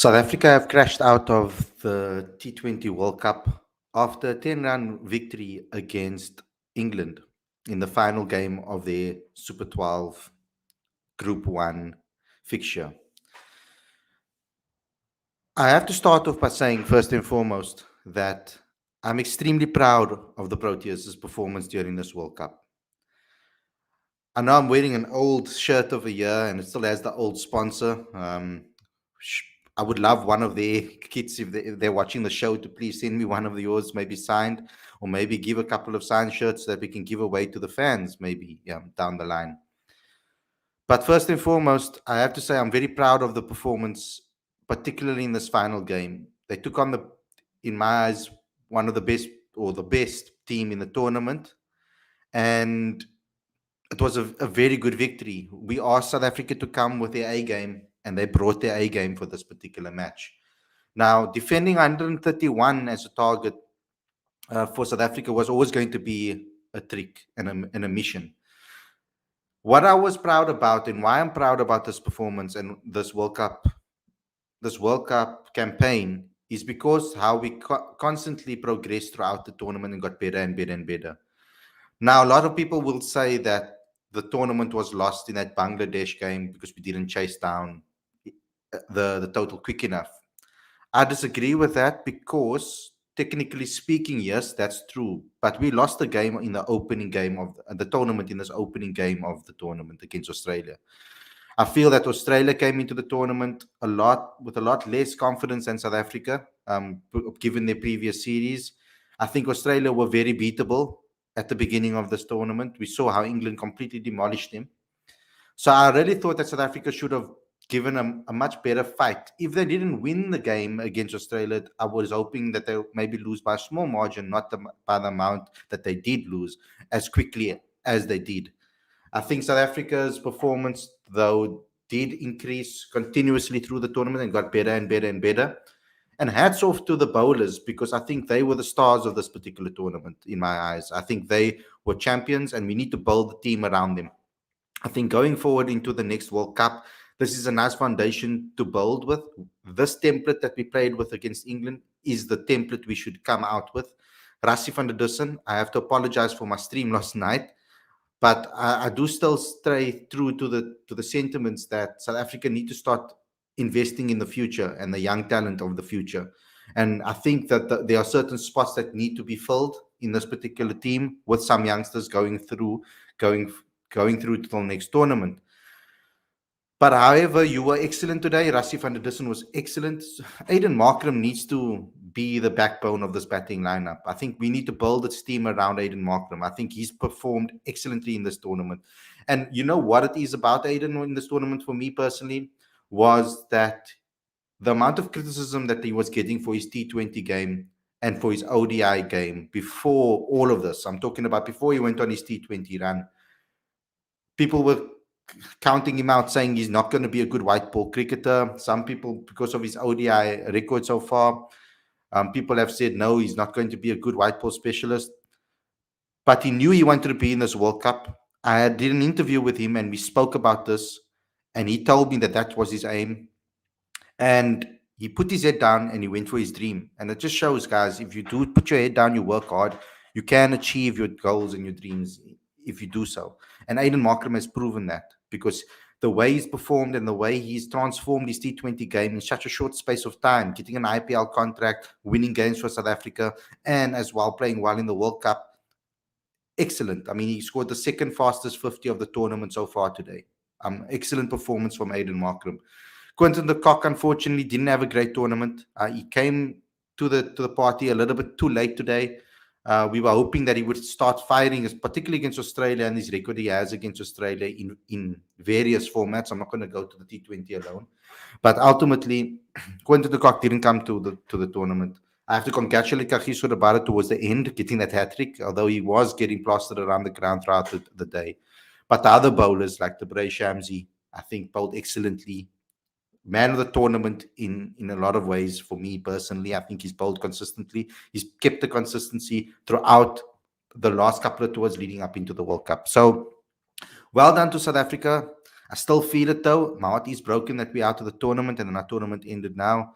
South Africa have crashed out of the T20 World Cup after a 10-run victory against England in the final game of their Super 12 Group 1 fixture. I have to start off by saying, first and foremost, that I'm extremely proud of the Proteas' performance during this World Cup. I know I'm wearing an old shirt of a year and it still has the old sponsor. I would love one of their kids, if they're watching the show, to please send me one of yours, maybe signed, or maybe give a couple of signed shirts that we can give away to the fans, maybe down the line. But first and foremost, I have to say I'm very proud of the performance, particularly in this final game. They took on in my eyes, one of the best or the best team in the tournament. And it was a very good victory. We asked South Africa to come with their A game, and they brought their A game for this particular match. Now, defending 131 as a target for South Africa was always going to be a trick and a mission. What I was proud about and why I'm proud about this performance and this World Cup campaign is because how we constantly progressed throughout the tournament and got better and better and better. Now, a lot of people will say that the tournament was lost in that Bangladesh game because we didn't chase down the total quick enough. I disagree with that because, technically speaking, yes, that's true. But we lost the game in the opening game of the tournament, in this opening game of the tournament against Australia. I feel that Australia came into the tournament with a lot less confidence than South Africa, given their previous series. I think Australia were very beatable at the beginning of this tournament. We saw how England completely demolished them. So I really thought that South Africa should have given a much better fight. If they didn't win the game against Australia, I was hoping that they maybe lose by a small margin, not by the amount that they did lose as quickly as they did. I think South Africa's performance, though, did increase continuously through the tournament and got better and better and better. And hats off to the bowlers, because I think they were the stars of this particular tournament in my eyes. I think they were champions and we need to build the team around them. I think going forward into the next World Cup, this is a nice foundation to build with. This template that we played with against England is the template we should come out with. Rassie van der Dussen, I have to apologize for my stream last night, but I do still stray true to the sentiments that South Africa need to start investing in the future and the young talent of the future. And I think that there are certain spots that need to be filled in this particular team, with some youngsters going through to the next tournament. But however, you were excellent today. Rassie van der Dussen was excellent. Aiden Markram needs to be the backbone of this batting lineup. I think we need to build its team around Aiden Markram. I think he's performed excellently in this tournament. And you know what it is about Aiden in this tournament for me personally was that the amount of criticism that he was getting for his T20 game and for his ODI game before all of this, I'm talking about before he went on his T20 run, people were counting him out, saying he's not going to be a good white ball cricketer. Some people, because of his ODI record so far, people have said, no, he's not going to be a good white ball specialist. But he knew he wanted to be in this World Cup. I did an interview with him and we spoke about this. And he told me that that was his aim. And he put his head down and he went for his dream. And it just shows, guys, if you do put your head down, you work hard, you can achieve your goals and your dreams if you do so. And Aiden Markram has proven that, because the way he's performed and the way he's transformed his T20 game in such a short space of time, getting an IPL contract, winning games for South Africa, and as well playing well in the World Cup. Excellent. I mean, he scored the second fastest 50 of the tournament so far today. Excellent performance from Aiden Markram. Quinton de Kock, unfortunately, didn't have a great tournament. He came to the party a little bit too late today. We were hoping that he would start firing, particularly against Australia, and his record he has against Australia in various formats. I'm not going to go to the T20 alone. But ultimately, Quinton de Kock didn't come to the tournament. I have to congratulate Kagiso Rabada towards the end, getting that hat-trick, although he was getting plastered around the ground throughout the day. But the other bowlers, like the Bray Shamsi, I think bowled excellently. Man of the tournament in a lot of ways for me personally. I think he's bowled consistently. He's kept the consistency throughout the last couple of tours leading up into the World Cup. So well done to South Africa. I still feel it though. My heart is broken that we're out of the tournament and our tournament ended now.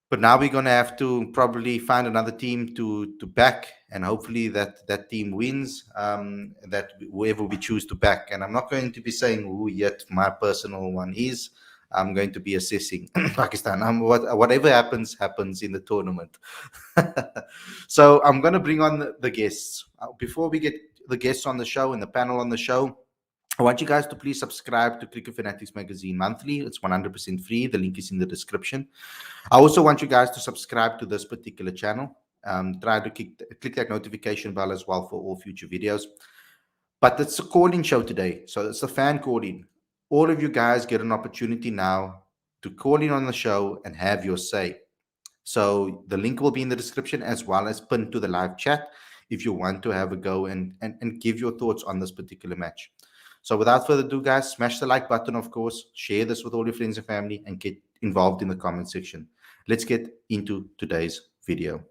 But now we're going to have to probably find another team to back, and hopefully that team wins. That whoever we choose to back, and I'm not going to be saying who yet my personal one is. I'm going to be assessing Pakistan. Whatever happens in the tournament. So I'm going to bring on the guests. Before we get the guests on the show and the panel on the show, I want you guys to please subscribe to Cricket Fanatics Magazine monthly. It's 100% free. The link is in the description. I also want you guys to subscribe to this particular channel. Try to click that notification bell as well for all future videos. But it's a call-in show today. So it's a fan call-in. All of you guys get an opportunity now to call in on the show and have your say. So the link will be in the description as well as pinned to the live chat if you want to have a go and give your thoughts on this particular match. So without further ado, guys, smash the like button, of course, share this with all your friends and family, and get involved in the comment section. Let's get into today's video.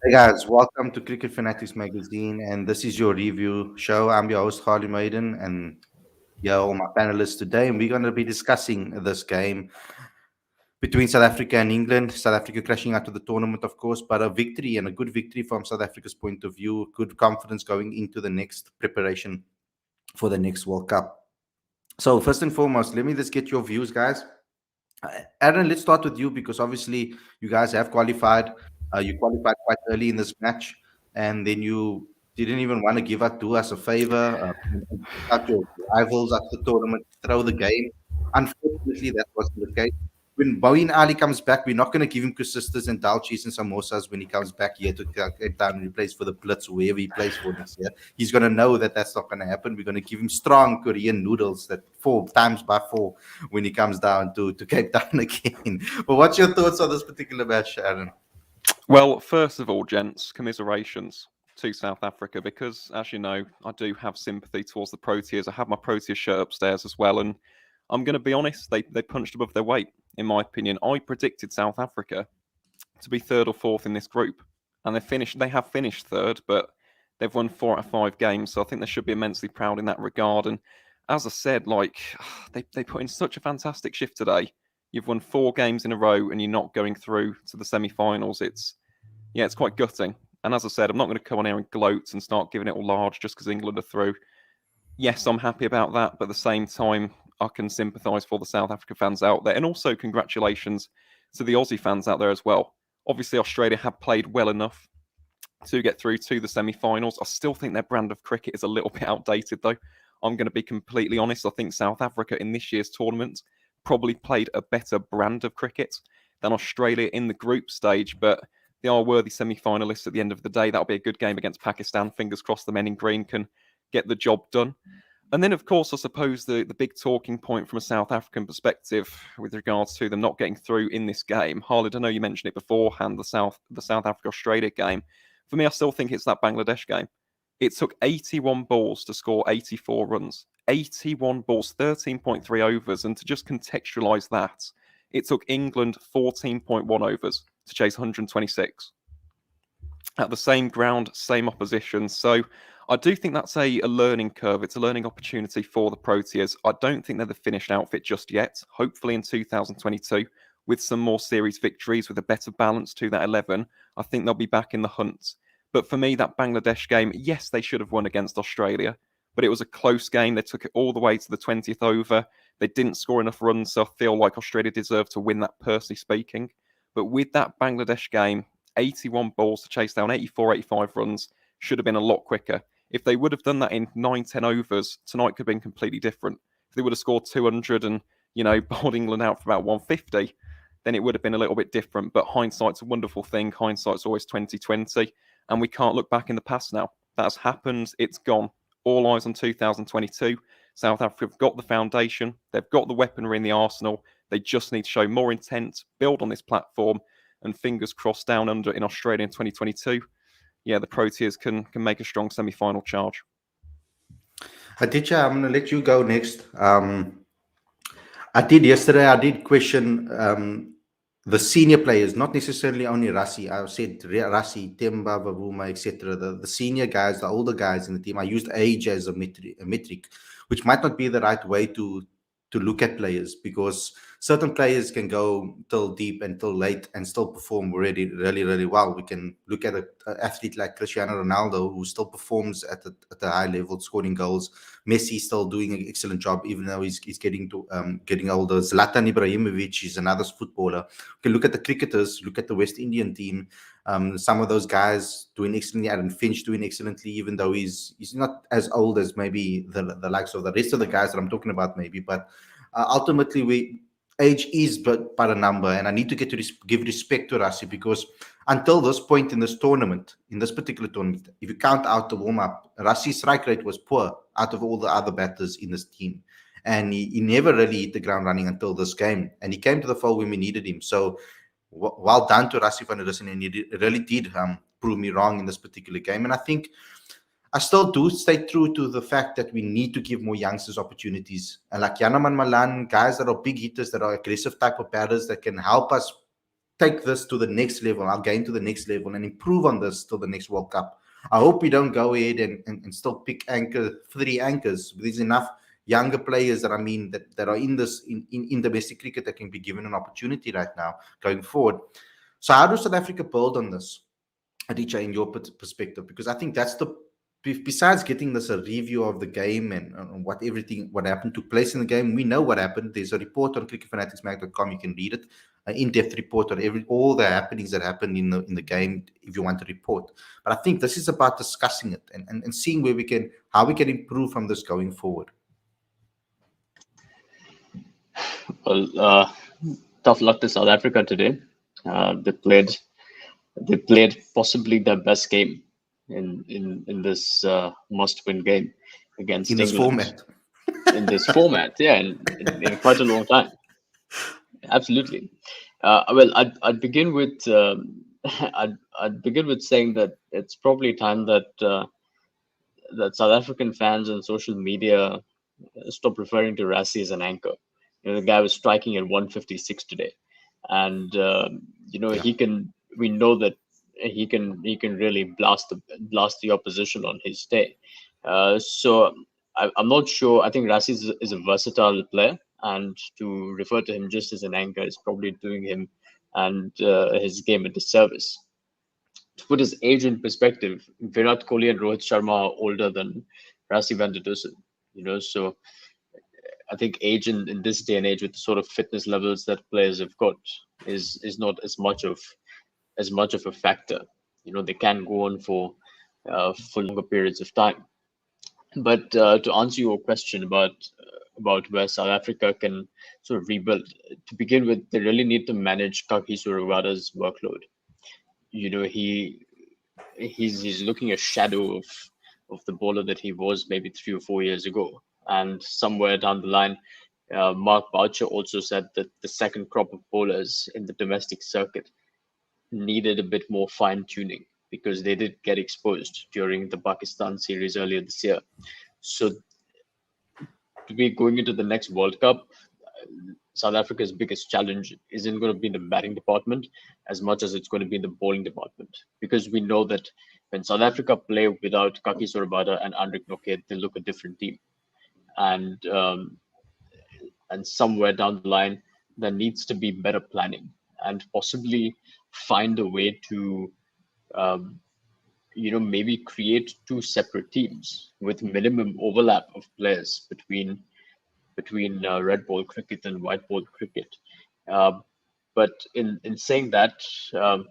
Hey guys, welcome to Cricket Fanatics Magazine, and this is your review show. I'm your host, Harley Maiden, and yeah, all my panelists today, and we're going to be discussing this game between South Africa and England. South Africa crashing out of the tournament, of course, but a victory, and a good victory from South Africa's point of view. Good confidence going into the next preparation for the next World Cup. So first and foremost, let me just get your views, guys. Aaron, let's start with you because obviously you guys have qualified. You qualified quite early in this match, and then you didn't even want to do us a favor, out your rivals at the tournament, throw the game. Unfortunately, that wasn't the case. When Bowen Ali comes back, we're not going to give him kusistas and dalchis and samosas when he comes back here to Cape Town and he plays for the Blitz, wherever he plays for next year. He's going to know that that's not going to happen. We're going to give him strong Korean noodles that 4x4 when he comes down to Cape Town again. But what's your thoughts on this particular match, Aaron? Well, first of all, gents, commiserations to South Africa because, as you know, I do have sympathy towards the Proteas. I have my Proteas shirt upstairs as well, and I'm going to be honest, they punched above their weight, in my opinion. I predicted South Africa to be third or fourth in this group, and they have finished third, but they've won 4 out of 5 games, so I think they should be immensely proud in that regard. And as I said, they put in such a fantastic shift today. You've won 4 games in a row, and you're not going through to the semi-finals. It's quite gutting. And as I said, I'm not going to come on here and gloat and start giving it all large just because England are through. Yes, I'm happy about that, but at the same time, I can sympathise for the South Africa fans out there. And also congratulations to the Aussie fans out there as well. Obviously, Australia have played well enough to get through to the semi-finals. I still think their brand of cricket is a little bit outdated, though. I'm going to be completely honest. I think South Africa in this year's tournament probably played a better brand of cricket than Australia in the group stage, but they are worthy semi-finalists at the end of the day. That'll be a good game against Pakistan. Fingers crossed the men in green can get the job done. And then, of course, I suppose the big talking point from a South African perspective with regards to them not getting through in this game. Harlid, I know you mentioned it beforehand, the South Africa-Australia game. For me, I still think it's that Bangladesh game. It took 81 balls to score 84 runs. 81 balls, 13.3 overs. And to just contextualise that, it took England 14.1 overs to chase 126. At the same ground, same opposition. So I do think that's a learning curve. It's a learning opportunity for the Proteas. I don't think they're the finished outfit just yet. Hopefully in 2022, with some more series victories, with a better balance to that 11, I think they'll be back in the hunt. But for me, that Bangladesh game, yes, they should have won against Australia, but it was a close game. They took it all the way to the 20th over. They didn't score enough runs, so I feel like Australia deserved to win that, personally speaking. But with that Bangladesh game, 81 balls to chase down 84, 85 runs, should have been a lot quicker. If they would have done that in 9, 10 overs, tonight could have been completely different. If they would have scored 200 and, bowled England out for about 150, then it would have been a little bit different. But hindsight's a wonderful thing. Hindsight's always 2020. And we can't look back in the past now. That has happened. It's gone. all eyes on 2022. South Africa have got the foundation, they've got the weaponry in the arsenal. They just need to show more intent, build on this platform, and fingers crossed down under in Australia in 2022. Yeah, the Proteas can make a strong semi-final charge. Aditya, I'm going to let you go next. I did yesterday. I did question the senior players, not necessarily only Rassie. I said Rassie, Temba, Vavuma, etc. The senior guys, the older guys in the team. I used age as a metric, which might not be the right way to look at players, because certain players can go till deep and till late and still perform really, really, really well. We can look at an athlete like Cristiano Ronaldo, who still performs at a high level, scoring goals. Messi still doing an excellent job, even though he's getting older. Zlatan Ibrahimovic is another footballer. You can look at the cricketers, look at the West Indian team. Some of those guys doing excellently. Aaron Finch doing excellently, even though he's not as old as maybe the likes of the rest of the guys that I'm talking about, maybe. But ultimately, age is but a number, and I need to get to give respect to Rassie, because until this point in this particular tournament, if you count out the warm-up, Rassie's strike rate was poor out of all the other batters in this team. And he never really hit the ground running until this game. And he came to the fold when we needed him. So well done to Rassie van der Dussen, and he really did prove me wrong in this particular game. And I think I still do stay true to the fact that we need to give more youngsters opportunities. And like Janaman Malan, guys that are big hitters, that are aggressive type of batters, that can help us take this to the next level, our game to the next level, and improve on this till the next World Cup. I hope we don't go ahead and still pick three anchors. There's enough younger players that are in domestic cricket that can be given an opportunity right now going forward. So how does South Africa build on this, Aditya, in your perspective? Because I think that's besides getting this a review of the game and what happened took place in the game, we know what happened. There's a report on cricketfanaticsmag.com. You can read it, an in-depth report on all the happenings that happened in the game, if you want to report. But I think this is about discussing it and seeing how we can improve from this going forward. Well, tough luck to South Africa today. They played possibly their best game in this must-win game against England. In this format, yeah, in quite a long time. Absolutely. Well, I'd begin with I'd begin with saying that it's probably time that South African fans on social media stop referring to Rassie as an anchor. The guy was striking at 156 today, and he can. We know that he can really blast the opposition on his day. So I'm not sure. I think Rassie is a versatile player, and to refer to him just as an anchor is probably doing him and his game a disservice. To put his age in perspective, Virat Kohli and Rohit Sharma are older than Rassie van der Dussen. So I think age in this day and age, with the sort of fitness levels that players have got, is not as much of a factor. They can go on for longer periods of time. But to answer your question about where South Africa can sort of rebuild, to begin with, they really need to manage Kagiso Rabada's workload. He's looking a shadow of the bowler that he was maybe 3 or 4 years ago. And somewhere down the line, Mark Boucher also said that the second crop of bowlers in the domestic circuit needed a bit more fine tuning, because they did get exposed during the Pakistan series earlier this year. So to be going into the next World Cup, South Africa's biggest challenge isn't going to be in the batting department as much as it's going to be in the bowling department, because we know that when South Africa play without Kagiso Rabada and Andrik Nortje, they look a different team. And somewhere down the line, there needs to be better planning and possibly find a way to maybe create two separate teams with minimum overlap of players between red ball cricket and white ball cricket. But in saying that, I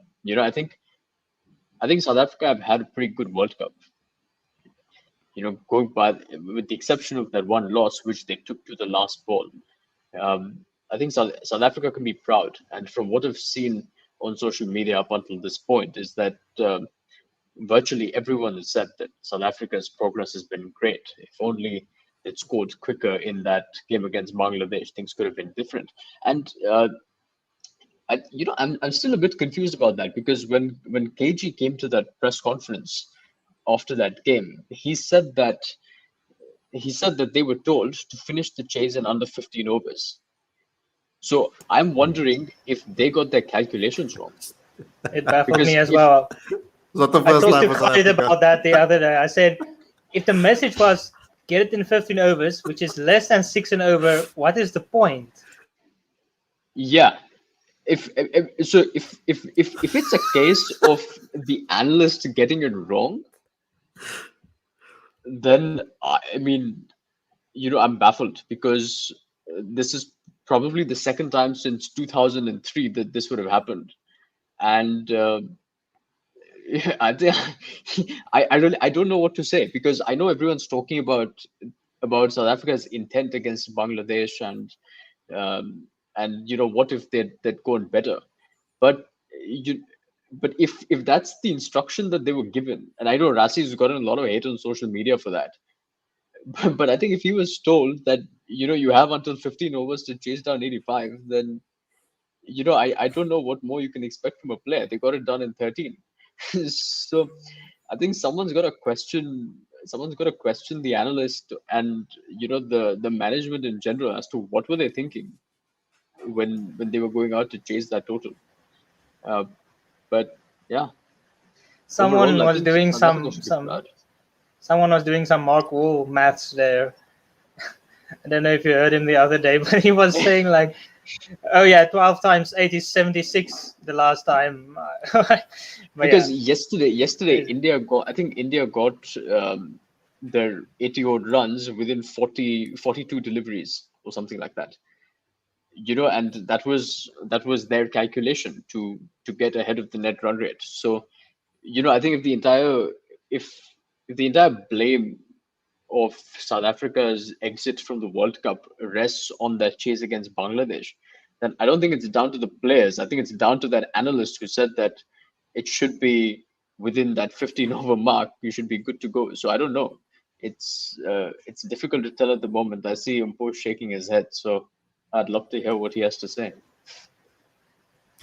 think South Africa have had a pretty good World Cup. Going by, with the exception of that one loss which they took to the last ball, I think South Africa can be proud. And from what I've seen on social media up until this point, is that virtually everyone has said that South Africa's progress has been great. If only they'd scored quicker in that game against Bangladesh, things could have been different. And I'm still a bit confused about that, because when KG came to that press conference after that game, he said that they were told to finish the chase in under 15 overs. So I'm wondering if they got their calculations wrong. It baffled Because me as if- well. It's not the I first talked time to for South Khalid Africa. about that the other day. I said, if the message was get it in 15 overs, which is less than 6 an over, what is the point? Yeah, if it's a case of the analyst getting it wrong, then I mean, I'm baffled, because this is probably the second time since 2003 that this would have happened. And I think I don't know what to say, because I know everyone's talking about South Africa's intent against Bangladesh, and what if they'd gone better, but you but if that's the instruction that they were given, and I know Rassi's gotten a lot of hate on social media for that, but I think if he was told that you have until 15 overs to chase down 85, then I don't know what more you can expect from a player. They got it done in 13. So I think someone's got to question the analyst and the management in general as to what were they thinking when they were going out to chase that total. But yeah, Someone overall, I was think doing South Africa should be proud. someone was doing some Mark Wool maths there. I don't know if you heard him the other day, but he was saying like, oh yeah, 12 times 8 is 76 the last time. But Because yeah, yesterday Crazy. India got their 80 odd runs within 42 deliveries or something like that. And that was their calculation to get ahead of the net run rate. So I think if the entire blame of South Africa's exit from the World Cup rests on that chase against Bangladesh, then I don't think it's down to the players. I think it's down to that analyst who said that it should be within that 15 over mark. You should be good to go. So I don't know. It's difficult to tell at the moment. I see Umpo shaking his head, so I'd love to hear what he has to say.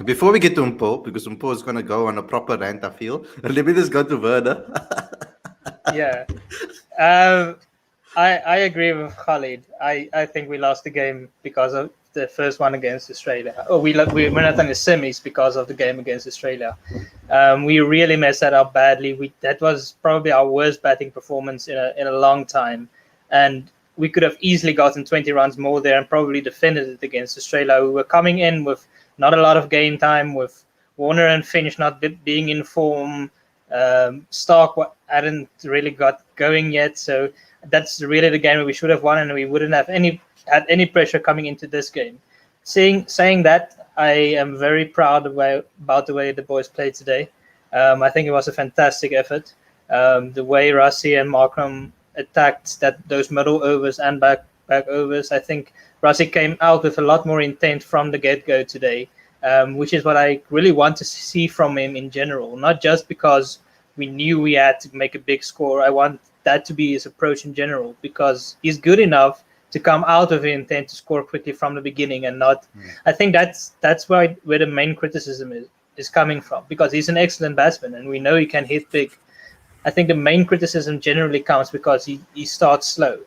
Before we get to Umpo, because Umpo is going to go on a proper rant, I feel. Let me just go to Werner. yeah. I agree with Khalid. I think we lost the game because of the first one against Australia. Oh, we went out in the semis because of the game against Australia. We really messed that up badly. That was probably our worst batting performance in a long time, and we could have easily gotten 20 runs more there and probably defended it against Australia. We were coming in with not a lot of game time, with Warner and Finch not being in form. Stark hadn't really got going yet, so that's really the game that we should have won, and we wouldn't have had any pressure coming into this game. Saying that, I am very proud about the way the boys played today. I think it was a fantastic effort. The way Rassie and Markram attacked those middle overs and back overs, I think Rassie came out with a lot more intent from the get-go today, which is what I really want to see from him in general, not just because we knew we had to make a big score. I want that to be his approach in general, because he's good enough to come out of the intent to score quickly from the beginning and not. I think that's where the main criticism is coming from, because he's an excellent batsman and we know he can hit big. I think the main criticism generally comes because he starts slow.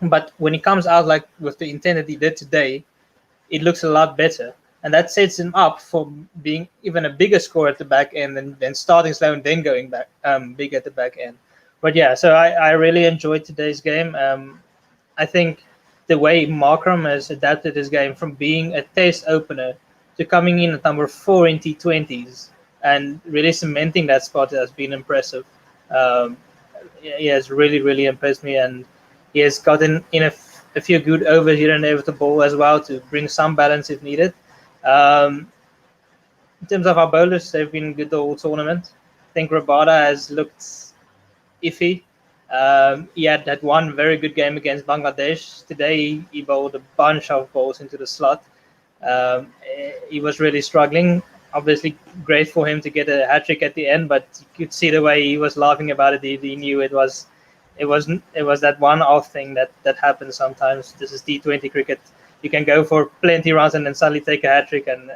But when he comes out like with the intent that he did today, it looks a lot better. And that sets him up for being even a bigger score at the back end than starting slow and then going back big at the back end. But yeah, so I really enjoyed today's game. I think the way Markram has adapted his game from being a test opener to coming in at number 4 in T20s and really cementing that spot has been impressive. He has really, really impressed me, and he has gotten in a few good overs here and there with the ball as well to bring some balance if needed. In terms of our bowlers, they've been good the whole tournament. I think Rabada has looked iffy. He had that one very good game against Bangladesh. Today, he bowled a bunch of balls into the slot. He was really struggling. obviously great for him to get a hat trick at the end, but you could see the way he was laughing about it. He knew it was that one-off thing that happens sometimes. This is T20 cricket. You can go for plenty runs and then suddenly take a hat trick, and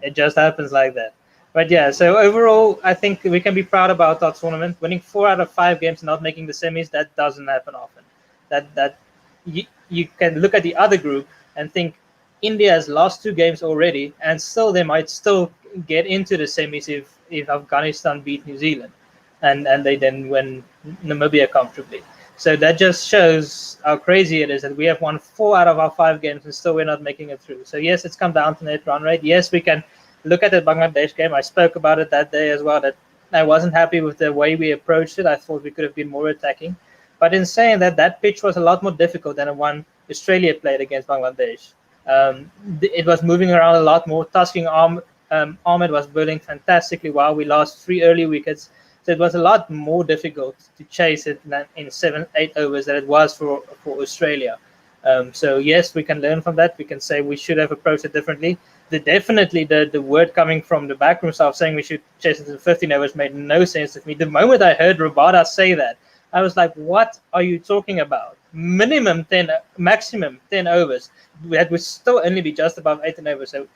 it just happens like that. But yeah, so overall, I think we can be proud about our tournament. Winning 4 out of 5 games, not making the semis, that doesn't happen often. That you can look at the other group and think India has lost 2 games already, and still they might still get into the semis if Afghanistan beat New Zealand, and they then win Namibia comfortably. So that just shows how crazy it is that we have won 4 out of our 5 games and still we're not making it through. So yes, it's come down to net run rate. Yes, we can look at the Bangladesh game. I spoke about it that day as well, that I wasn't happy with the way we approached it. I thought we could have been more attacking. But in saying that, that pitch was a lot more difficult than the one Australia played against Bangladesh. It was moving around a lot more. Tasking Ahmed was bowling fantastically well. We lost 3 early wickets. So it was a lot more difficult to chase it than in 7-8 overs than it was for Australia. So yes, we can learn from that. We can say we should have approached it differently. Definitely the word coming from the backroom staff saying we should chase it to 15 overs made no sense to me. The moment I heard Rabada say that, I was like, what are you talking about? Minimum 10, maximum 10 overs. That would still only be just above 18 overs. So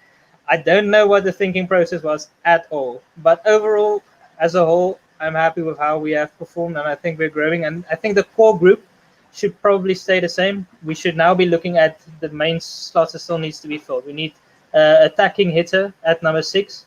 I don't know what the thinking process was at all. But overall, as a whole, I'm happy with how we have performed, and I think we're growing. And I think the core group should probably stay the same. We should now be looking at the main slots that still needs to be filled. We need attacking hitter at number 6.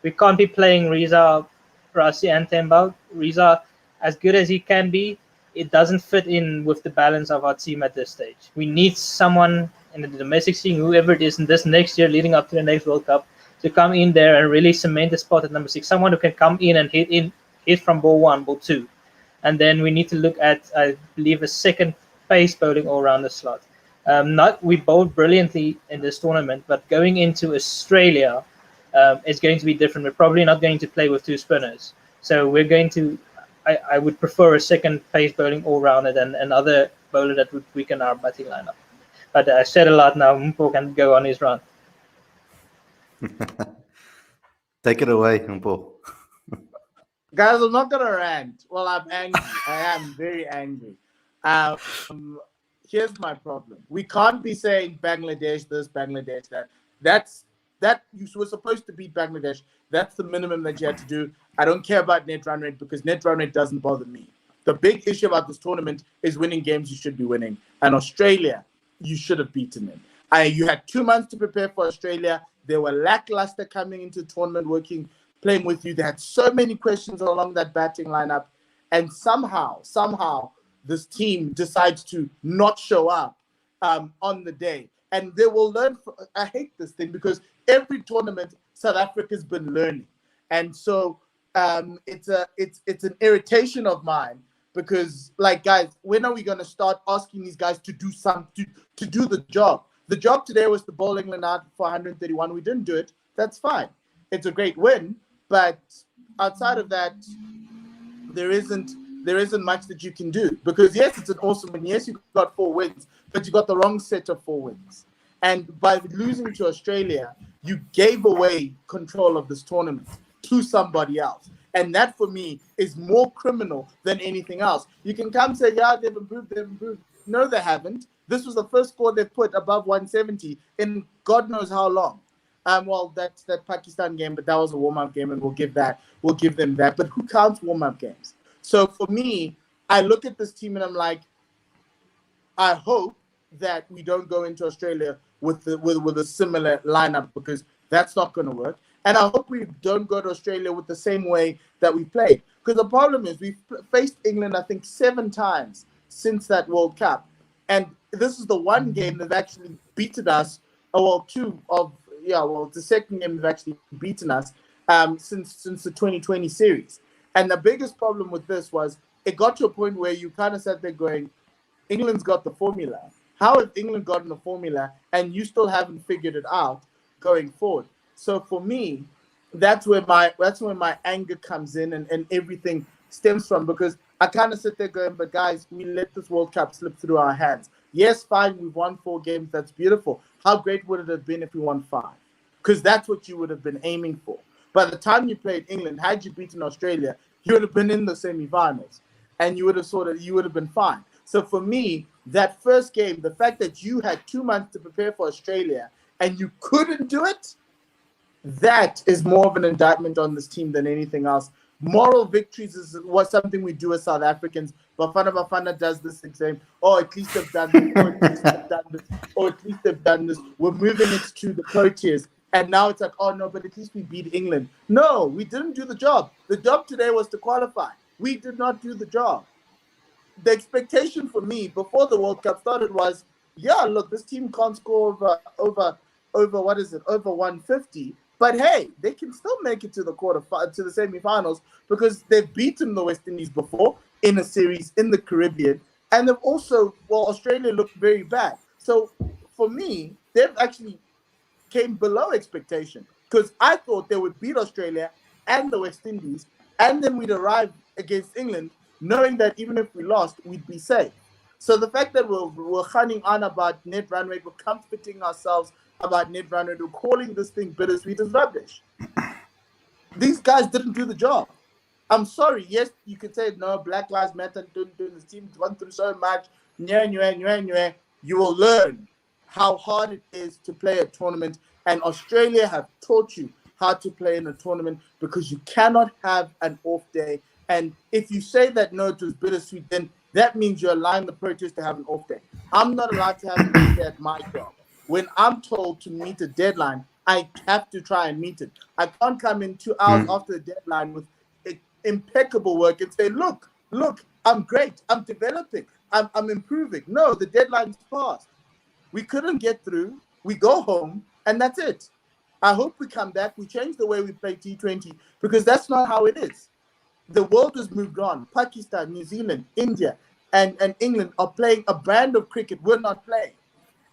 We can't be playing Riza, Rasi, and Tembal. Riza, as good as he can be, it doesn't fit in with the balance of our team at this stage. We need someone in the domestic scene, whoever it is, in this next year leading up to the next World Cup, to come in there and really cement the spot at number 6. Someone who can come in and hit from ball 1, ball 2. And then we need to look at, I believe, a second pace bowling all-rounder slot. We bowled brilliantly in this tournament, but going into Australia, it's going to be different. We're probably not going to play with 2 spinners. So we're going to, I would prefer a second pace bowling all-rounder than another bowler that would weaken our batting lineup. But I said a lot now. Mpo can go on his run. Take it away, Mpo. Guys, I'm not gonna rant. Well, I'm angry. I am very angry. Here's my problem. We can't be saying Bangladesh this, Bangladesh that. That you were supposed to beat Bangladesh. That's the minimum that you had to do. I don't care about net run rate because net run rate doesn't bother me. The big issue about this tournament is winning games you should be winning. And Australia, you should have beaten them. You had 2 months to prepare for Australia. They were lackluster coming into the tournament, playing with you. They had so many questions along that batting lineup. And somehow, this team decides to not show up on the day. And they will learn. I hate this thing because every tournament, South Africa's been learning. And so it's an irritation of mine because, like, guys, when are we going to start asking these guys to do something, to do the job? The job today was to bowl England out for 131. We didn't do it. That's fine. It's a great win. But outside of that, there isn't much that you can do because yes, it's an awesome win. Yes, you got 4 wins, but you got the wrong set of 4 wins. And by losing to Australia, you gave away control of this tournament to somebody else. And that for me is more criminal than anything else. You can come say, yeah, they've improved. No, they haven't. This was the first score they put above 170 in God knows how long. Well, that's that Pakistan game, but that was a warm-up game, and we'll give them that. But who counts warm-up games? So for me, I look at this team and I'm like, I hope that we don't go into Australia with a similar lineup because that's not going to work. And I hope we don't go to Australia with the same way that we played. Because the problem is we've faced England, I think, 7 times since that World Cup. And this is the one game they've actually beaten us. The second game they've actually beaten us since the 2020 series. And the biggest problem with this was it got to a point where you kind of sat there going, England's got the formula. How has England gotten the formula and you still haven't figured it out going forward? So for me, that's where my anger comes in and everything stems from because I kind of sit there going, but guys, we let this World Cup slip through our hands. Yes, fine, we've won 4 games. That's beautiful. How great would it have been if we won 5? because that's what you would have been aiming for. By the time you played England, had you beaten Australia, you would have been in the semi-finals, and you would have been fine. So for me, that first game, the fact that you had 2 months to prepare for Australia and you couldn't do it, that is more of an indictment on this team than anything else. Moral victories was something we do as South Africans. Bafana does this exam. Oh, at least they've done this. Or at least they've done this. Or at least they've done this. We're moving it to the Proteas. And now it's like, oh no, but at least we beat England. No, we didn't do the job. The job today was to qualify. We did not do the job. The expectation for me before the World Cup started was, yeah, look, this team can't score over 150. But hey, they can still make it to the semi-finals because they've beaten the West Indies before in a series in the Caribbean, and they've also, Australia looked very bad. So for me, they've actually came below expectation because I thought they would beat Australia and the West Indies, and then we'd arrive against England, knowing that even if we lost, we'd be safe. So the fact that we're hunting on about net run rate, we're comforting ourselves about net run rate, we're calling this thing bittersweet is rubbish. These guys didn't do the job. I'm sorry. Yes, you could say, no, Black Lives Matter, this team's gone through so much. You will learn how hard it is to play a tournament, and Australia have taught you how to play in a tournament because you cannot have an off day. And if you say that, no, it was bittersweet, then that means you're allowing the Proteas to have an off day. I'm not allowed to have an off day at my job. When I'm told to meet a deadline, I have to try and meet it. I can't come in 2 hours after the deadline with impeccable work and say, look, I'm great. I'm developing. I'm improving. No, the deadline's passed. We couldn't get through. We go home, and that's it. I hope we come back. We change the way we play T20 because that's not how it is. The world has moved on. Pakistan, New Zealand, India, and England are playing a brand of cricket we're not playing.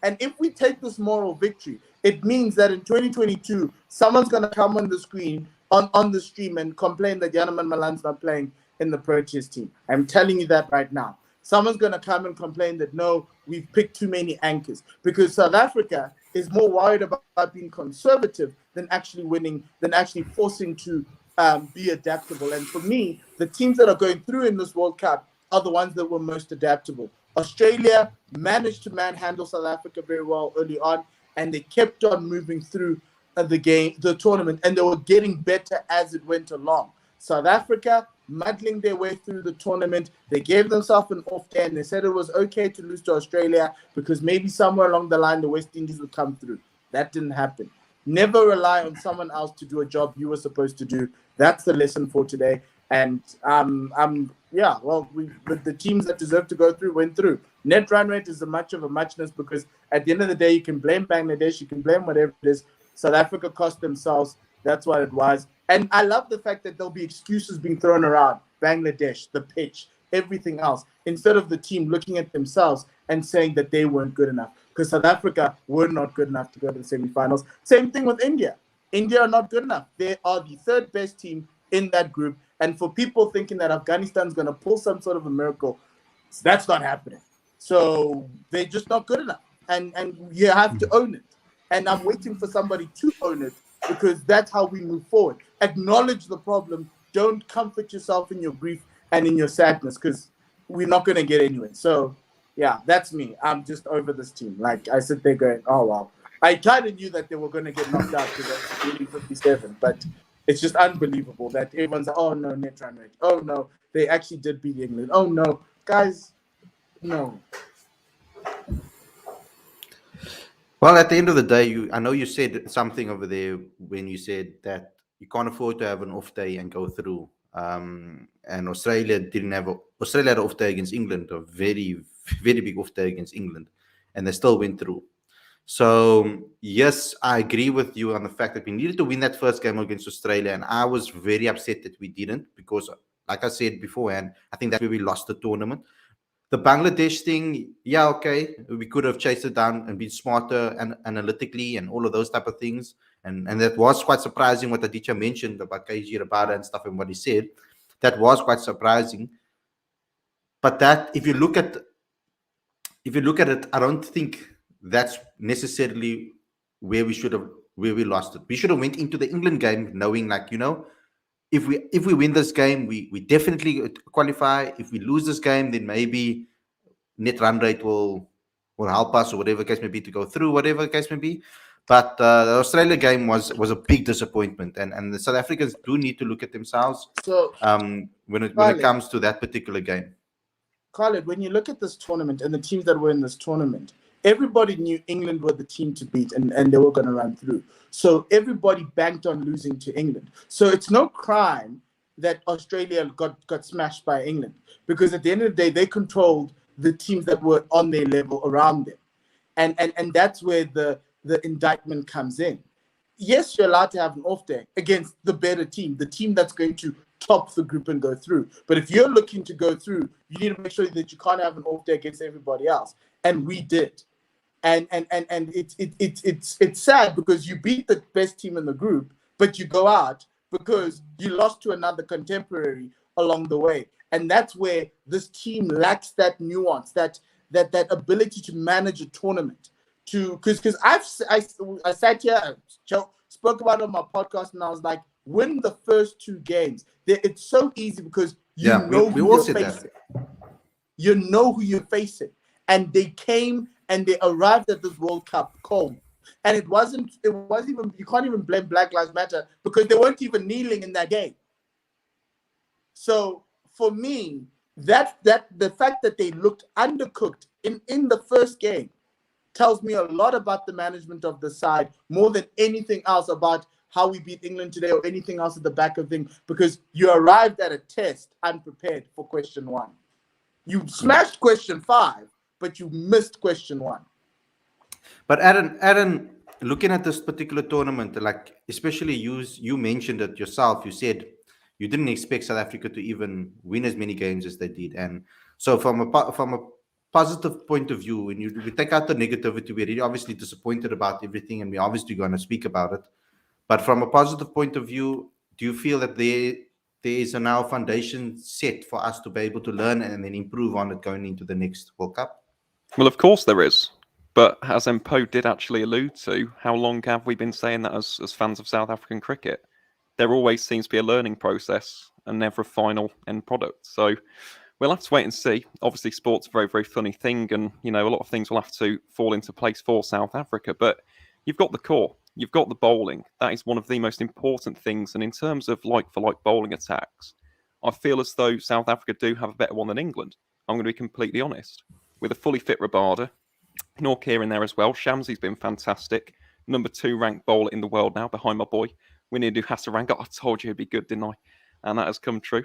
And if we take this moral victory, it means that in 2022, someone's going to come on the screen, on the stream and complain that Yanaman Malan's not playing in the Proteas team. I'm telling you that right now. Someone's going to come and complain that, no, we've picked too many anchors. Because South Africa is more worried about being conservative than actually winning, than actually forcing to be adaptable. And for me, the teams that are going through in this World Cup are the ones that were most adaptable. Australia managed to manhandle South Africa very well early on, and they kept on moving through the tournament, and they were getting better as it went along. South Africa muddling their way through the tournament. They gave themselves an off day, and they said it was okay to lose to Australia because maybe somewhere along the line the West Indies would come through. That didn't happen. Never rely on someone else to do a job you were supposed to do. That's the lesson for today. And the teams that deserve to go through went through. Net run rate is a much of a muchness because at the end of the day, you can blame Bangladesh, you can blame whatever it is. South Africa cost themselves. That's what it was. And I love the fact that there'll be excuses being thrown around. Bangladesh, the pitch, everything else, instead of the team looking at themselves and saying that they weren't good enough. Because South Africa were not good enough to go to the semi-finals. Same thing with India. India are not good enough. They are the third best team in that group. And for people thinking that Afghanistan's going to pull some sort of a miracle, that's not happening. So they're just not good enough. And you have to own it. And I'm waiting for somebody to own it because that's how we move forward. Acknowledge the problem. Don't comfort yourself in your grief and in your sadness because we're not going to get anywhere. So, yeah, that's me. I'm just over this team. Like, I sit there going, oh, wow. I kind of knew that they were going to get knocked out because they were 57, but it's just unbelievable that everyone's like, oh, no, net run rate. Oh, no, they actually did beat England. Oh, no. Guys, no. Well, at the end of the day, I know you said something over there when you said that you can't afford to have an off day and go through. And Australia had an off day against England, a very, very big off day against England, and they still went through. So, yes, I agree with you on the fact that we needed to win that first game against Australia, and I was very upset that we didn't because, like I said beforehand, I think that's where we lost the tournament. The Bangladesh thing, yeah, okay, we could have chased it down and been smarter and analytically and all of those type of things. And that was quite surprising what Aditya mentioned about KG Rabada and stuff and what he said. That was quite surprising. But that, if you look at it, I don't think that's necessarily where we should have where we lost it. We should have went into the England game knowing, like, if we win this game, we definitely qualify. If we lose this game, then maybe net run rate will help us, or whatever the case may be, to go through, whatever the case may be. But the Australia game was a big disappointment, and the South Africans do need to look at themselves So, when it Khaled. comes to that particular game. Khaled, when you look at this tournament and the teams that were in this tournament, everybody knew England were the team to beat, and they were going to run through. So everybody banked on losing to England. So it's no crime that Australia got smashed by England, because at the end of the day, they controlled the teams that were on their level around them. And that's where the indictment comes in. Yes, you're allowed to have an off day against the better team, the team that's going to top the group and go through. But if you're looking to go through, you need to make sure that you can't have an off day against everybody else. And we did. And it's sad, because you beat the best team in the group, but you go out because you lost to another contemporary along the way. And that's where this team lacks that nuance, that ability to manage a tournament. Because I sat here, spoke about it on my podcast, and I was like, win the first two games. It's so easy, because you know who you're facing. You know who you're facing. And they came and they arrived at this World Cup cold. And it wasn't even, you can't even blame Black Lives Matter, because they weren't even kneeling in that game. So for me, that the fact that they looked undercooked in the first game tells me a lot about the management of the side, more than anything else about how we beat England today or anything else at the back of things, because you arrived at a test unprepared for question 1. You smashed question 5, but you missed question 1. But Aaron, looking at this particular tournament, like, especially you mentioned it yourself. You said you didn't expect South Africa to even win as many games as they did, and so from a positive point of view, when you take out the negativity, we're really obviously disappointed about everything, and we're obviously going to speak about it. But from a positive point of view, do you feel that there is a now foundation set for us to be able to learn and then improve on it going into the next World Cup? Well, of course there is. But as Poe did actually allude to, how long have we been saying that as fans of South African cricket? There always seems to be a learning process and never a final end product. So we'll have to wait and see. Obviously, sport's a very, very funny thing, and a lot of things will have to fall into place for South Africa. But you've got the core, you've got the bowling. That is one of the most important things. And in terms of like-for-like bowling attacks, I feel as though South Africa do have a better one than England. I'm going to be completely honest. With a fully fit Rabada, Nortje in there as well. Shamsi's been fantastic. Number 2 ranked bowler in the world now, behind my boy Winnie Hasaranga. I told you he'd be good, didn't I? And that has come true.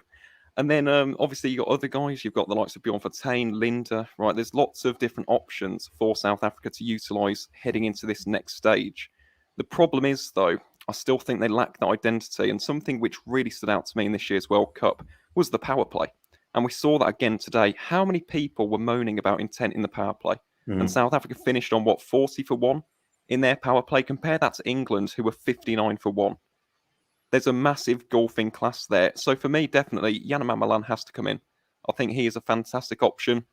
And then obviously you've got other guys. You've got the likes of Bjorn Fortuyn, Linda, right? There's lots of different options for South Africa to utilise heading into this next stage. The problem is, though, I still think they lack that identity. And something which really stood out to me in this year's World Cup was the power play. And we saw that again today. How many people were moaning about intent in the power play? And South Africa finished on, 40 for 1 in their power play? Compare that to England, who were 59 for 1. There's a massive golfing class there. So for me, definitely, Janneman Malan has to come in. I think he is a fantastic option.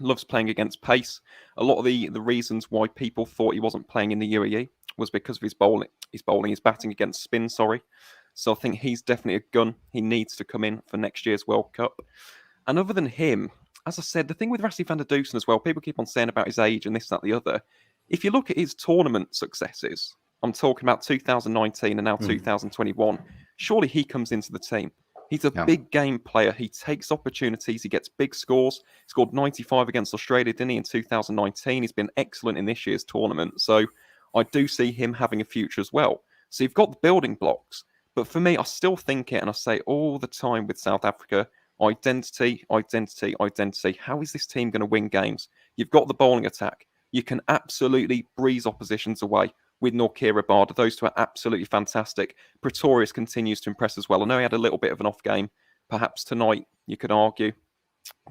Loves playing against pace. A lot of the reasons why people thought he wasn't playing in the UAE was because of his bowling. His batting against spin, sorry. So I think he's definitely a gun. He needs to come in for next year's World Cup. And other than him, as I said, the thing with Rassie van der Dusen as well, people keep on saying about his age and this, that, the other. If you look at his tournament successes, I'm talking about 2019 and now 2021, surely he comes into the team. He's a big game player. He takes opportunities. He gets big scores. He scored 95 against Australia, didn't he, in 2019? He's been excellent in this year's tournament. So I do see him having a future as well. So you've got the building blocks. But for me, I still think it, and I say all the time with South Africa, identity. How is this team going to win games? You've got the bowling attack. You can absolutely breeze oppositions away with Nortje Rabada. Those two are absolutely fantastic. Pretorius continues to impress as well. I know he had a little bit of an off game, perhaps tonight, you could argue.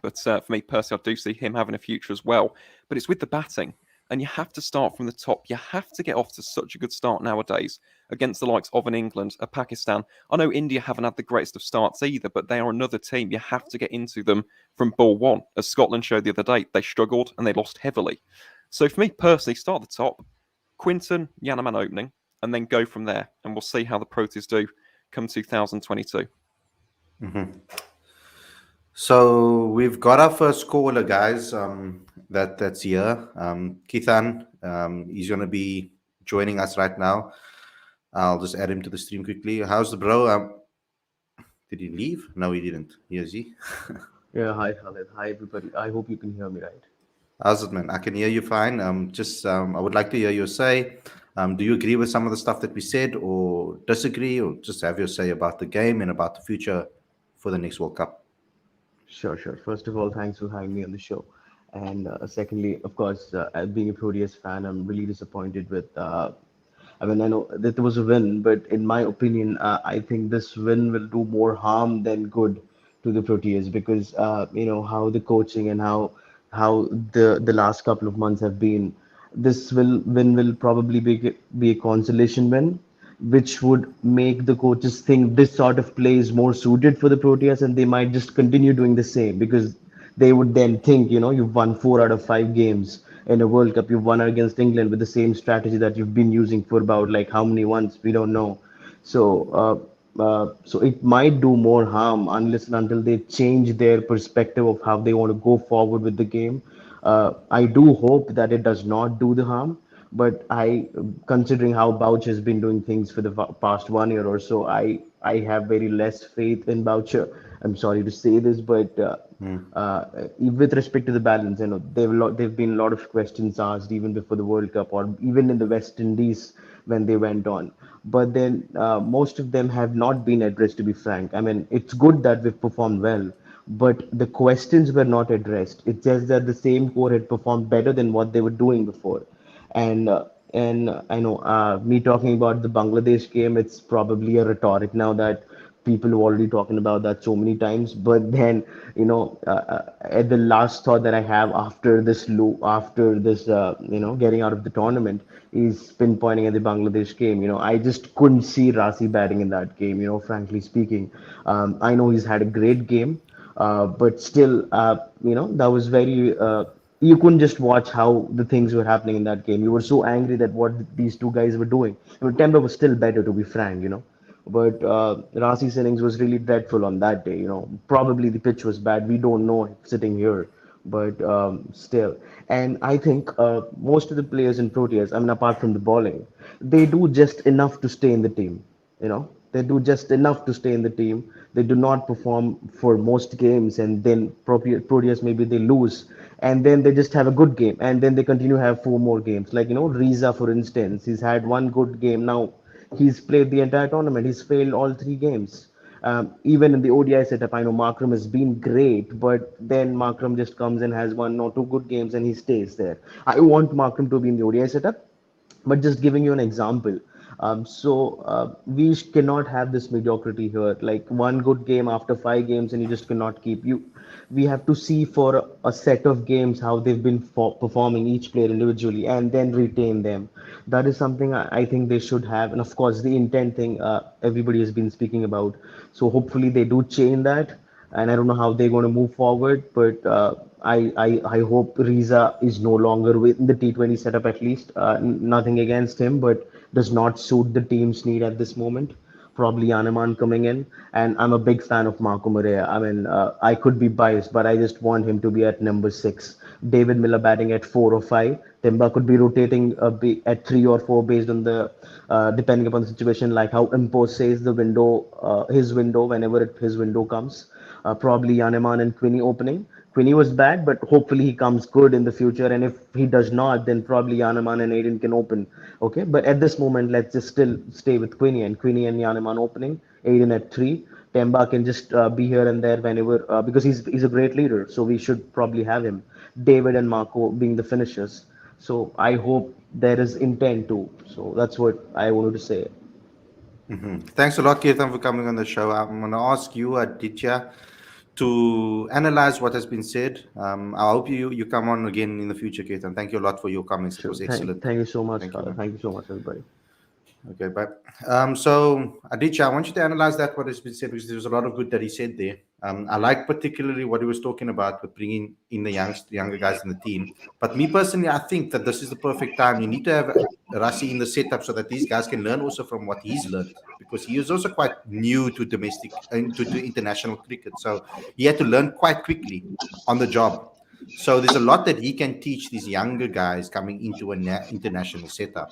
But for me personally, I do see him having a future as well. But it's with the batting. And you have to start from the top. You have to get off to such a good start nowadays against the likes of an England, a Pakistan. I know India haven't had the greatest of starts either, but they are another team. You have to get into them from ball one. As Scotland showed the other day, they struggled and they lost heavily. So for me personally, start at the top. Quinton, Janneman opening. and then go from there. And we'll see how the Proteas do come 2022. So we've got our first caller, guys. That's here. Keithan. He's gonna be joining us right now. I'll just add him to the stream quickly. How's the bro? Did he leave? No, he didn't. Here's he. Yeah, hi Khaled. Hi everybody. I hope you can hear me right. How's it, man? I can hear you fine. I would like to hear your say. Do you agree with some of the stuff that we said, or disagree, or just have your say about the game and about the future for the next World Cup? Sure, sure. First of all, thanks for having me on the show. And secondly, of course, as being a Proteas fan, I'm really disappointed with. I mean, I know that there was a win, but in my opinion, I think this win will do more harm than good to the Proteas because you know how the coaching and how the last couple of months have been. This win will probably be a consolation win, which would make the coaches think this sort of play is more suited for the Proteas, and they might just continue doing the same because they would then think, you know, you've won 4 out of 5 games in a World Cup. You've won against England with the same strategy that you've been using for about like how many months we don't know. So it might do more harm unless and until they change their perspective of how they want to go forward with the game. I do hope that it does not do the harm, but considering how Bouch has been doing things for the past 1 year or so, I have very less faith in Boucher. I'm sorry to say this, but with respect to the balance, you know, they've been a lot of questions asked even before the World Cup or even in the West Indies when they went on. But then most of them have not been addressed, to be frank. I mean, it's good that we've performed well, but the questions were not addressed. It's just that the same core had performed better than what they were doing before. And I know me talking about the Bangladesh game, it's probably a rhetoric now that people have already talking about that so many times. But then, you know, at the last thought that I have after you know, getting out of the tournament is pinpointing at the Bangladesh game. You know, I just couldn't see Rasi batting in that game. You know, frankly speaking, I know he's had a great game, but still, you know, that was very. You couldn't just watch how the things were happening in that game. You were so angry that what these two guys were doing. I mean, Temba was still better, to be frank, you know. But Rasi's innings was really dreadful on that day. You know, probably the pitch was bad. We don't know sitting here, but still. And I think most of the players in Proteas, I mean, apart from the bowling, they do just enough to stay in the team. You know, they do just enough to stay in the team. They do not perform for most games, and then Proteas maybe they lose, and then they just have a good game, and then they continue to have 4 more games. Like, you know, Riza, for instance, he's had one good game. Now he's played the entire tournament. He's failed all 3 games. Even in the ODI setup, I know Markram has been great, but then Markram just comes and has 1 or 2 good games and he stays there. I want Markram to be in the ODI setup, but just giving you an example. We cannot have this mediocrity here. Like one good game after 5 games, and you just cannot keep you. We have to see for a set of games how they've been performing each player individually, and then retain them. That is something I think they should have, and of course the intent thing everybody has been speaking about. So hopefully they do change that, and I don't know how they're going to move forward, but I hope Riza is no longer within the T20 setup at least. Nothing against him, but does not suit the team's need at this moment. Probably Yaneman coming in, and I'm a big fan of Marco Morea. I mean, I could be biased, but I just want him to be at number 6. David Miller batting at 4 or 5. Timba could be rotating at 3 or 4 based on the depending upon the situation, like how Impo says the window, his window whenever his window comes. Probably Yaneman and Quinny opening. Quinny was bad, but hopefully he comes good in the future. And if he does not, then probably Yaneman and Aiden can open. Okay, but at this moment, let's just still stay with Quinny and Yaneman opening. Aiden at 3. Temba can just be here and there whenever because he's a great leader. So we should probably have him. David and Marco being the finishers. So I hope there is intent too. So that's what I wanted to say. Thanks a lot, Kirtan, for coming on the show. I'm going to ask you, Aditya, to analyze what has been said. I hope you come on again in the future, Kirtan. Thank you a lot for your comments. It Sure. was excellent. Thank you so much. Thank you, man. Thank you so much, everybody. Okay, but so Aditya, I want you to analyze that what has been said because there was a lot of good that he said there. I like particularly what he was talking about with bringing in the younger guys in the team. But me personally, I think that this is the perfect time. You need to have Rassi in the setup so that these guys can learn also from what he's learned because he is also quite new to domestic to international cricket. So he had to learn quite quickly on the job. So there's a lot that he can teach these younger guys coming into an international setup.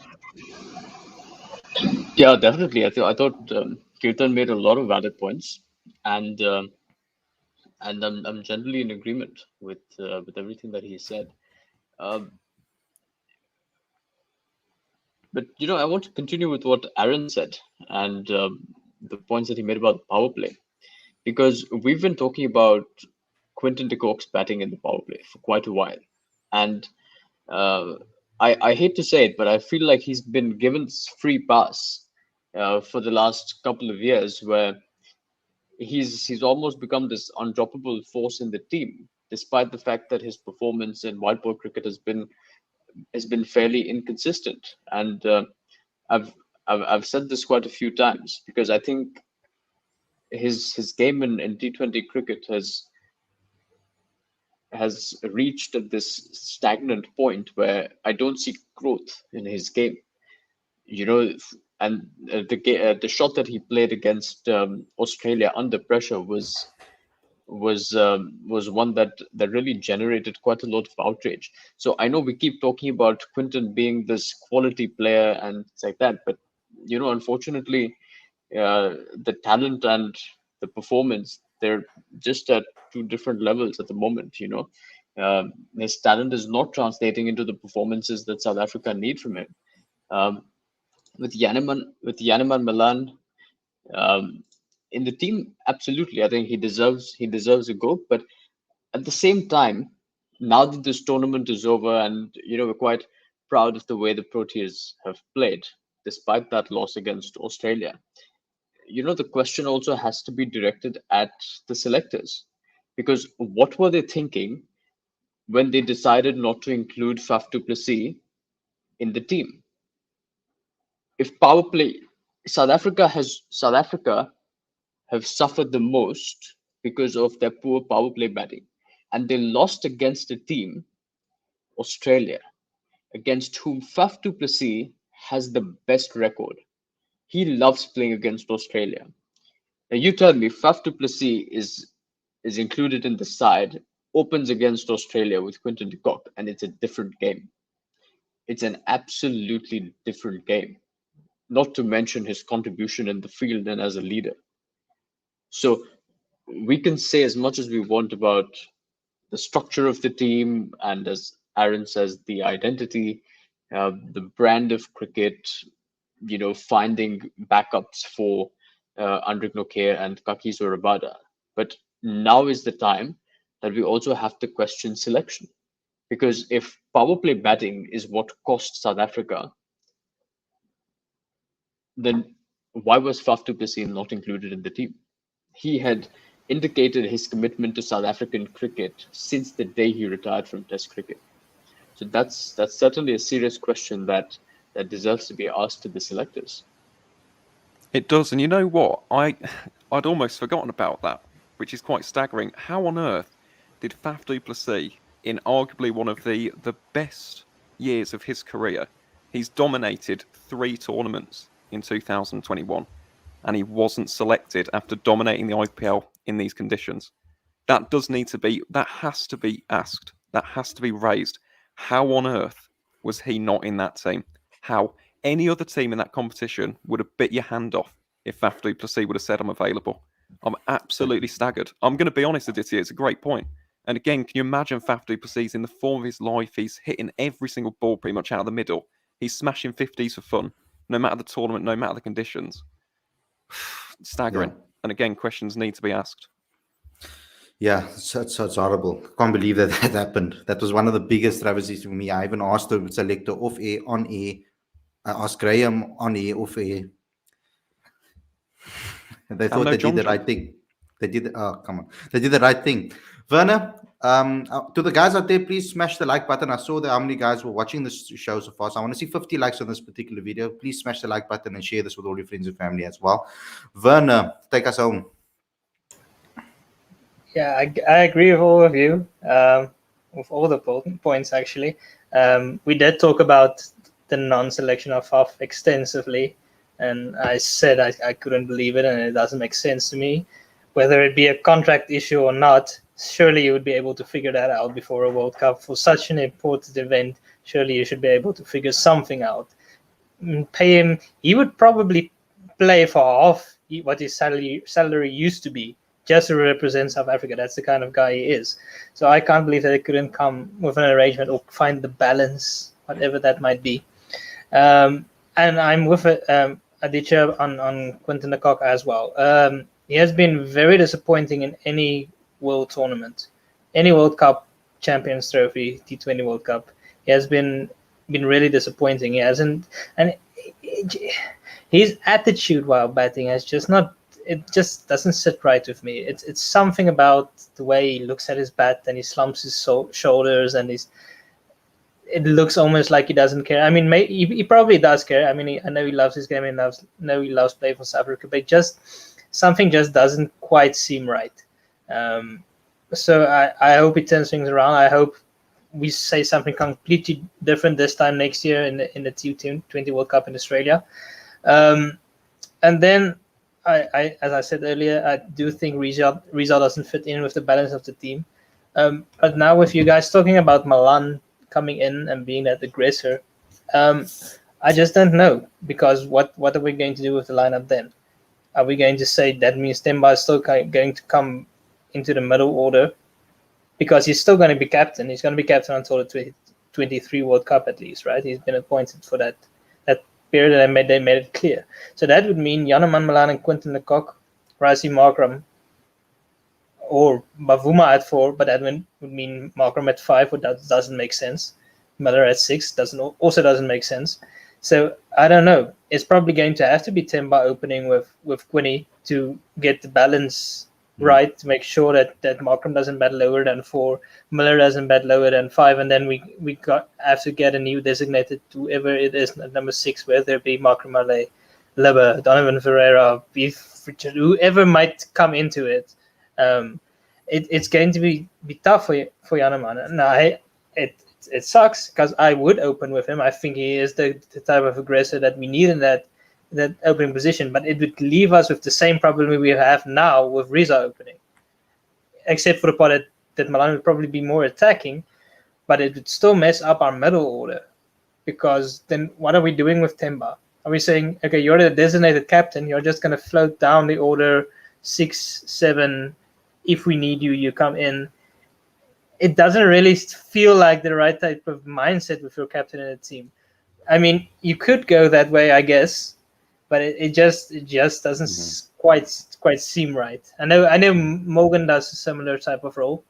Yeah, definitely. I thought Kirtan made a lot of valid points, and I'm generally in agreement with everything that he said. Um, but I want to continue with what Aaron said and the points that he made about the power play, because we've been talking about Quinton de Kock's batting in the power play for quite a while, and uh, I hate to say it, but I feel like he's been given free pass for the last couple of years, where he's almost become this undroppable force in the team, despite the fact that his performance in white ball cricket has been fairly inconsistent. And I've, I've said this quite a few times because I think his game in T20 cricket has reached this stagnant point where I don't see growth in his game. And the shot that he played against Australia under pressure was one that really generated quite a lot of outrage. So I know we keep talking about Quinton being this quality player and things like that, but unfortunately, the talent and the performance, they're just at two different levels at the moment. His talent is not translating into the performances that South Africa need from him. Um, with Yaneman Milan in the team, absolutely, I think he deserves a go. But at the same time, now that this tournament is over, and we're quite proud of the way the Proteas have played, despite that loss against Australia. The question also has to be directed at the selectors, because what were they thinking when they decided not to include Faf du Plessis in the team? If power play, South Africa have suffered the most because of their poor power play batting, and they lost against a team, Australia, against whom Faf du Plessis has the best record. He loves playing against Australia. Now you tell me, Faf du Plessis is included in the side, opens against Australia with Quinton de Kock, and it's a different game. It's an absolutely different game. Not to mention his contribution in the field and as a leader. So we can say as much as we want about the structure of the team, and as Aaron says, the identity, the brand of cricket, finding backups for Andrik Nokia and Kagiso Rabada. But now is the time that we also have to question selection. Because if power play batting is what cost South Africa, then why was Faf du Plessis not included in the team? He had indicated his commitment to South African cricket since the day he retired from Test cricket. So that's certainly a serious question that deserves to be asked to the selectors. It does, and you know what? I'd almost forgotten about that, which is quite staggering. How on earth did Faf du Plessis, in arguably one of the best years of his career, he's dominated 3 tournaments in 2021, and he wasn't selected after dominating the IPL in these conditions? That has to be asked. That has to be raised. How on earth was he not in that team? How? Any other team in that competition would have bit your hand off if Faf du Plessis would have said, I'm available. I'm absolutely staggered. I'm going to be honest, Aditya, it's a great point. And again, can you imagine Faf du Plessis in the form of his life? He's hitting every single ball pretty much out of the middle. He's smashing 50s for fun, no matter the tournament, no matter the conditions. Staggering. Yeah. And again, questions need to be asked. Yeah, it's horrible. Can't believe that happened. That was one of the biggest travesties for me. I even asked the selector off air, on air. I asked Graham on air, off air. They thought no they did the John. right thing. They did. Oh, come on. They did the right thing. Werner, To the guys out there, please smash the like button. I saw how many guys were watching this show so far. So I want to see 50 likes on this particular video. Please smash the like button and share this with all your friends and family as well. Werner, take us home. Yeah, I agree with all of you, with all the points actually. We did talk about the non-selection of Faf extensively, and I said I couldn't believe it, and it doesn't make sense to me. Whether it be a contract issue or not, surely you would be able to figure that out before a World Cup. For such an important event, surely you should be able to figure something out. Pay him, he would probably play for half what his salary used to be, just to represent South Africa. That's the kind of guy he is. So I can't believe that they couldn't come with an arrangement or find the balance, whatever that might be. And I'm with Aditya on Quinton de Kock as well. He has been very disappointing in any world tournament, any World Cup Champions Trophy, T20 World Cup. He has been really disappointing. He hasn't, and his attitude while batting has just not. It just doesn't sit right with me. It's something about the way he looks at his bat and he slumps his shoulders and it looks almost like he doesn't care. I mean, he probably does care. I mean, I know he loves his game and he loves playing for South Africa, but something just doesn't quite seem right. So I hope he turns things around. I hope we say something completely different this time next year in the T20 World Cup in Australia. And then as I said earlier, I do think Rizal doesn't fit in with the balance of the team. But now with you guys talking about Malan coming in and being that aggressor, I just don't know, because what are we going to do with the lineup then? Are we going to say that means Temba is still going to come into the middle order? Because he's still going to be captain. He's going to be captain until the 2023 World Cup at least, right? He's been appointed for that period, and they made it clear. So that would mean Janneman Malan and Quinton de Kock, Rassie Markram, or Bavuma at 4, but that would mean Markram at 5, which doesn't make sense. Miller at 6 also doesn't make sense. So I don't know. It's probably going to have to be Temba opening with Quinny to get the balance right, to make sure that Markram doesn't bat lower than 4, Miller doesn't bat lower than 5, and then we have to get a new designated to whoever it is at number 6, whether it be Markram Malay, Lebbe, Donovan Ferreira, Richard, whoever might come into it. It's going to be tough for Janneman. Now, it sucks because I would open with him. I think he is the type of aggressor that we need in that opening position, but it would leave us with the same problem we have now with Riza opening, except for the part that Malan would probably be more attacking, but it would still mess up our middle order, because then what are we doing with Temba? Are we saying, okay, you're the designated captain, you're just going to float down the order 6, 7, if we need you, you come in? It doesn't really feel like the right type of mindset with your captain in a team. I mean, you could go that way, I guess, but it just doesn't quite seem right. I know Morgan does a similar type of role,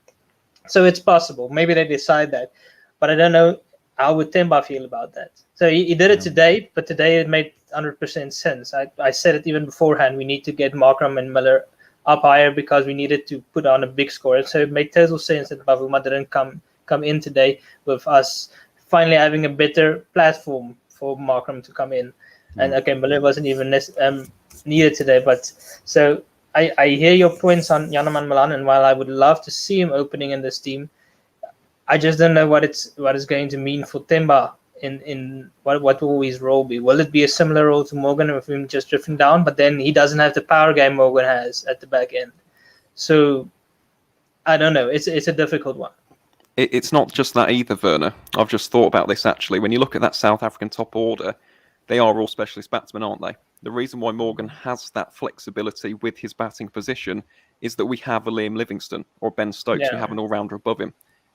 so it's possible. Maybe they decide that, but I don't know how would Temba feel about that. So he did it today, but today it made 100% sense. I said it even beforehand. We need to get Markram and Miller up higher because we needed to put on a big score. So it made total sense that Bavuma didn't come in today, with us finally having a better platform for Markram to come in. And okay, Miller wasn't even needed today. But so I hear your points on Janneman Malan, and while I would love to see him opening in this team, I just don't know what it's going to mean for Temba in what will his role be. Will it be a similar role to Morgan with him just drifting down, but then he doesn't have the power game Morgan has at the back end? So I don't know. It's a difficult one. It's not just that either, Werner. I've just thought about this actually. When you look at that South African top order, they are all specialist batsmen, aren't they? The reason why Morgan has that flexibility with his batting position is that we have a Liam Livingstone or Ben Stokes. Yeah. We have an all-rounder above him.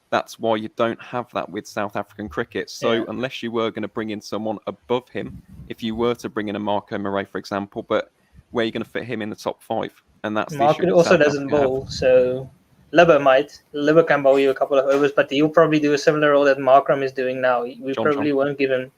That's why you don't have that with South African cricket. So unless you were going to bring in someone above him, if you were to bring in a Marco Murray, for example, but where are you going to fit him in the top 5? And that's the issue Marco also South doesn't Africa bowl, so Lebbe might. Lebbe can bowl you a couple of overs, but he'll probably do a similar role that Markram is doing now. We probably won't give him.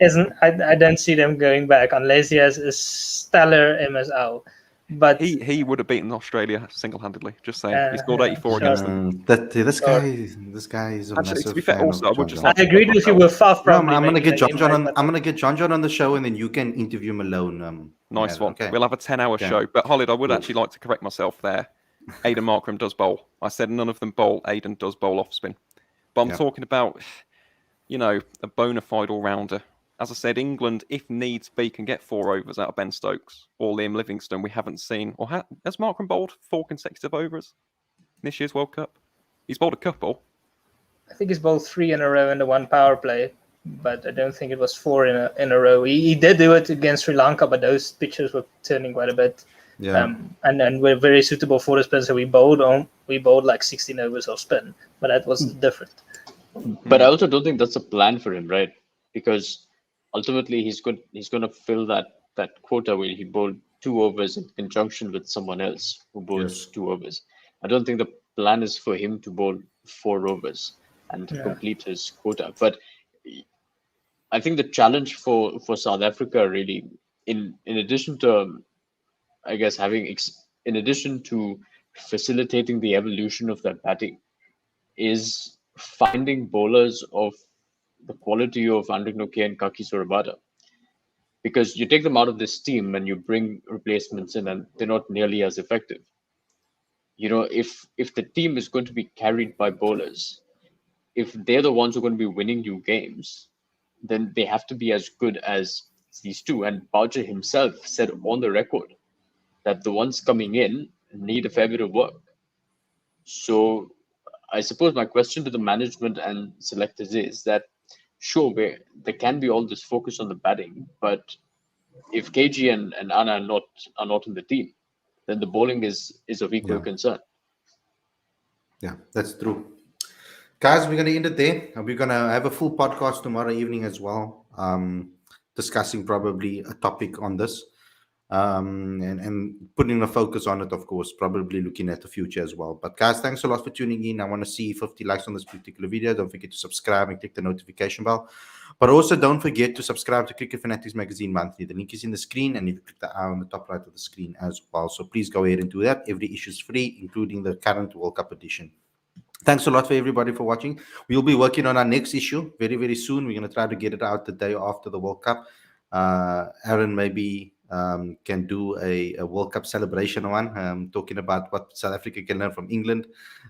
I don't see them going back unless he has a stellar MSL. But He would have beaten Australia single-handedly. Just saying, he scored 84 sure. against them. This guy is a Actually, massive to be fair, fan also, of I John would just John. like I agreed with you with Faf No, probably. I'm gonna making get John an John on. invite, but I'm gonna get John John on the show, and then you can interview him alone. Nice yeah, one. Okay. We'll have a 10-hour Yeah. show. But Khalid, I would Cool. actually like to correct myself there. Aidan Markram does bowl. I said none of them bowl. Aidan does bowl off spin. But I'm Yeah. talking about, a bona fide all-rounder. As I said, England, if needs be, can get 4 overs out of Ben Stokes or Liam Livingstone. We haven't seen. Or has Markram bowled 4 consecutive overs in this year's World Cup? He's bowled a couple. I think it's both 3 in a row and the 1 power play, but I don't think it was 4 in a row. He did do it against Sri Lanka, but those pitches were turning quite a bit. Yeah. And we're very suitable for the spin, so we bowled like 16 overs of spin, but that was different. But I also don't think that's a plan for him, right? Because ultimately he's going to fill that quota where he bowled 2 overs in conjunction with someone else who bowls 2 overs. I don't think the plan is for him to bowl 4 overs and to complete his quota. But I think the challenge for South Africa really, in addition to, I guess, in addition to facilitating the evolution of their batting, is finding bowlers of the quality of Andrik Nokia and Kaki Surabada. Because you take them out of this team and you bring replacements in, and they're not nearly as effective. If the team is going to be carried by bowlers, if they're the ones who are going to be winning you games, then they have to be as good as these two. And Boucher himself said on the record that the ones coming in need a fair bit of work. So I suppose my question to the management and selectors is that, sure, there can be all this focus on the batting, but if KG and Anna are not in the team, then the bowling is of equal concern. Yeah, that's true. Guys, we're going to end it there. We're going to have a full podcast tomorrow evening as well, discussing probably a topic on this, and putting a focus on it, of course, probably looking at the future as well. But guys, thanks a lot for tuning in. I want to see 50 likes on this particular video. Don't forget to subscribe and click the notification bell. But also don't forget to subscribe to Cricket Fanatics Magazine monthly. The link is in the screen, and you can click the eye on the top right of the screen as well. So please go ahead and do that. Every issue is free, including the current World Cup edition. Thanks a lot for everybody for watching. We'll be working on our next issue very, very soon. We're going to try to get it out the day after the World Cup. Aaron maybe can do a World Cup celebration one, talking about what South Africa can learn from England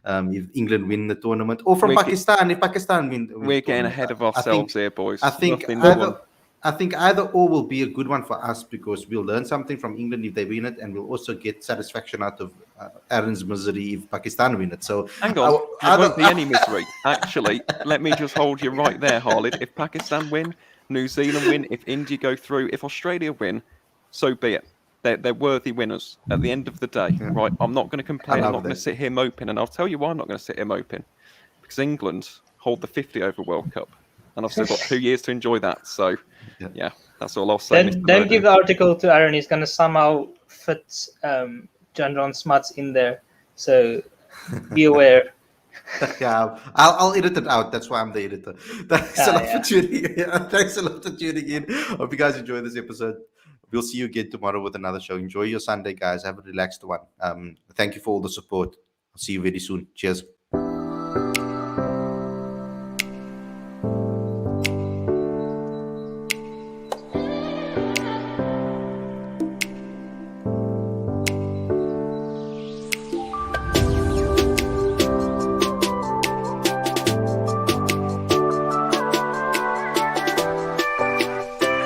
if England win the tournament, or from Pakistan if Pakistan win. We're getting ahead of ourselves here, boys. I think either or will be a good one for us, because we'll learn something from England if they win it, and we'll also get satisfaction out of Aaron's misery if Pakistan win it. So hang on, there won't be any misery. Actually, let me just hold you right there, Khalid. If Pakistan win, New Zealand win, if India go through, if Australia win, so be it. They're worthy winners at the end of the day, right? I'm not going to complain. I'm not going to sit here moping, and I'll tell you why I'm not going to sit here moping. Because England hold the 50 over World Cup, and I've still got 2 years to enjoy that. So, yeah, that's all I'll say. Then give the article to Aaron. He's going to somehow fit John Smuts in there. So be aware. Yeah, I'll edit it out. That's why I'm the editor. Thanks a lot for tuning in. Thanks a lot for tuning in. Hope you guys enjoyed this episode. We'll see you again tomorrow with another show. Enjoy your Sunday, guys. Have a relaxed one. Thank you for all the support. I'll see you very soon. Cheers.